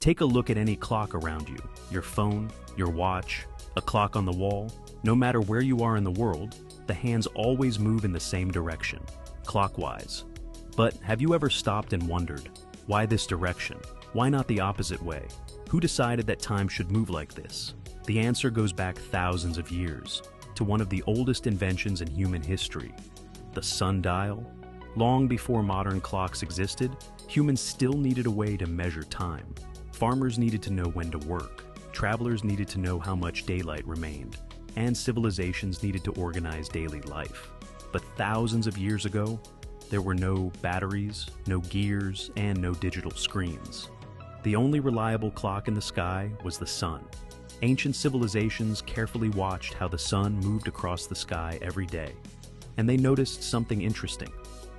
Take a look at any clock around you, your phone, your watch, a clock on the wall. No matter where you are in the world, the hands always move in the same direction, clockwise. But have you ever stopped and wondered, why this direction? Why not the opposite way? Who decided that time should move like this? The answer goes back thousands of years, to one of the oldest inventions in human history, the sundial. Long before modern clocks existed, humans still needed a way to measure time. Farmers needed to know when to work, travelers needed to know how much daylight remained, and civilizations needed to organize daily life. But thousands of years ago, there were no batteries, no gears, and no digital screens. The only reliable clock in the sky was the sun. Ancient civilizations carefully watched how the sun moved across the sky every day, and they noticed something interesting.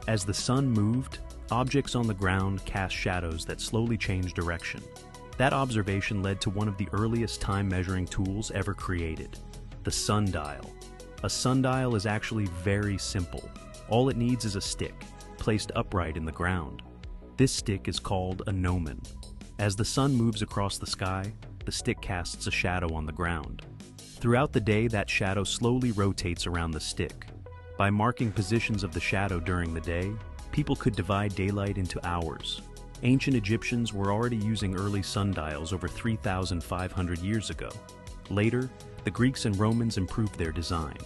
As the sun moved, objects on the ground cast shadows that slowly changed direction. That observation led to one of the earliest time-measuring tools ever created, the sundial. A sundial is actually very simple. All it needs is a stick, placed upright in the ground. This stick is called a gnomon. As the sun moves across the sky, the stick casts a shadow on the ground. Throughout the day, that shadow slowly rotates around the stick. By marking positions of the shadow during the day, people could divide daylight into hours. Ancient Egyptians were already using early sundials over 3,500 years ago. Later, the Greeks and Romans improved their design.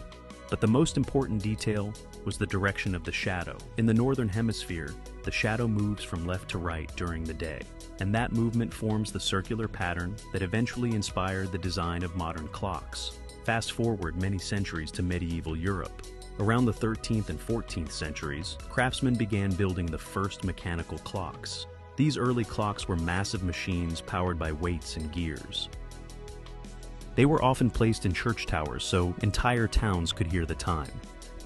But the most important detail was the direction of the shadow. In the northern hemisphere, the shadow moves from left to right during the day, and that movement forms the circular pattern that eventually inspired the design of modern clocks. Fast forward many centuries to medieval Europe. Around the 13th and 14th centuries, craftsmen began building the first mechanical clocks. These early clocks were massive machines powered by weights and gears. They were often placed in church towers so entire towns could hear the time.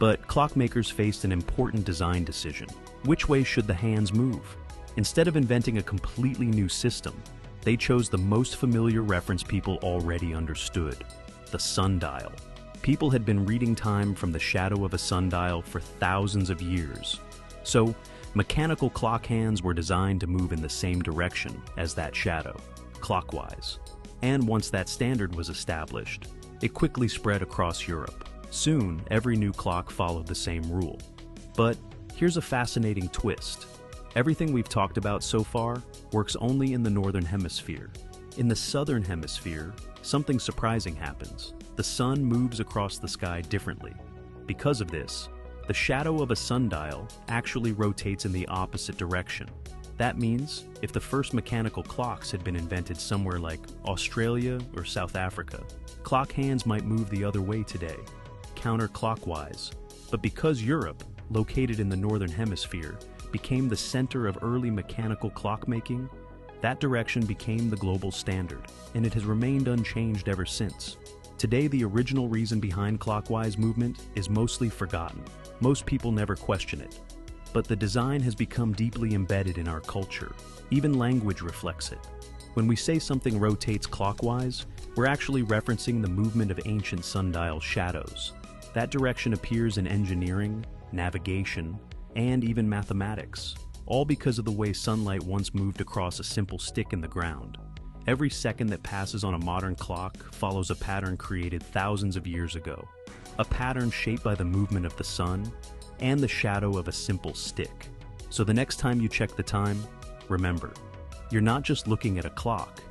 But clockmakers faced an important design decision. Which way should the hands move? Instead of inventing a completely new system, they chose the most familiar reference people already understood, the sundial. People had been reading time from the shadow of a sundial for thousands of years. So, mechanical clock hands were designed to move in the same direction as that shadow, clockwise. And once that standard was established, it quickly spread across Europe. Soon, every new clock followed the same rule. But here's a fascinating twist. Everything we've talked about so far works only in the northern hemisphere. In the southern hemisphere, something surprising happens. The sun moves across the sky differently. Because of this, the shadow of a sundial actually rotates in the opposite direction. That means, if the first mechanical clocks had been invented somewhere like Australia or South Africa, clock hands might move the other way today, counterclockwise. But because Europe, located in the northern hemisphere, became the center of early mechanical clockmaking, that direction became the global standard, and it has remained unchanged ever since. Today, the original reason behind clockwise movement is mostly forgotten. Most people never question it. But the design has become deeply embedded in our culture. Even language reflects it. When we say something rotates clockwise, we're actually referencing the movement of ancient sundial shadows. That direction appears in engineering, navigation, and even mathematics, all because of the way sunlight once moved across a simple stick in the ground. Every second that passes on a modern clock follows a pattern created thousands of years ago, a pattern shaped by the movement of the sun and the shadow of a simple stick. So the next time you check the time, remember, you're not just looking at a clock.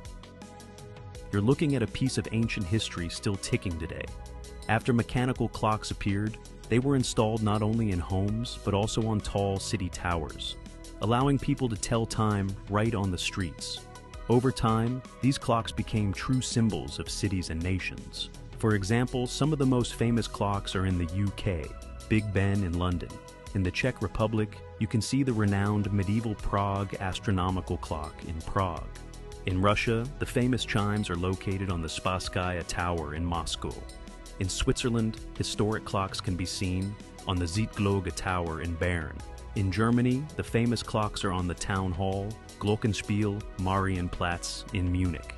You're looking at a piece of ancient history still ticking today. After mechanical clocks appeared, they were installed not only in homes, but also on tall city towers, allowing people to tell time right on the streets. Over time, these clocks became true symbols of cities and nations. For example, some of the most famous clocks are in the UK, Big Ben in London. In the Czech Republic, you can see the renowned medieval Prague Astronomical clock in Prague. In Russia, the famous chimes are located on the Spasskaya Tower in Moscow. In Switzerland, historic clocks can be seen on the Zytglogge Tower in Bern. In Germany, the famous clocks are on the Town Hall, Glockenspiel, Marienplatz in Munich.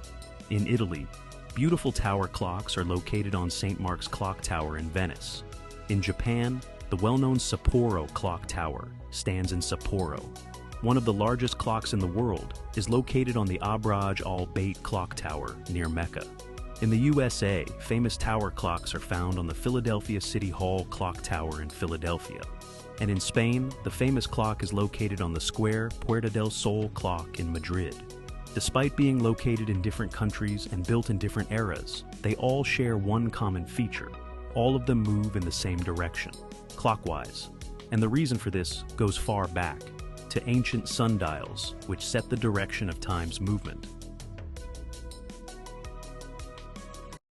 In Italy, beautiful tower clocks are located on St. Mark's Clocktower in Venice. In Japan, the well-known Sapporo Clock Tower stands in Sapporo. one of the largest clocks in the world, is located on the Abraj al-Bayt clock tower near Mecca. In the USA, famous tower clocks are found on the Philadelphia City Hall clock tower in Philadelphia. And in Spain, the famous clock is located on the square Puerta del Sol clock in Madrid. Despite being located in different countries and built in different eras, they all share one common feature. All of them move in the same direction, clockwise. And the reason for this goes far back, to ancient sundials, which set the direction of time's movement.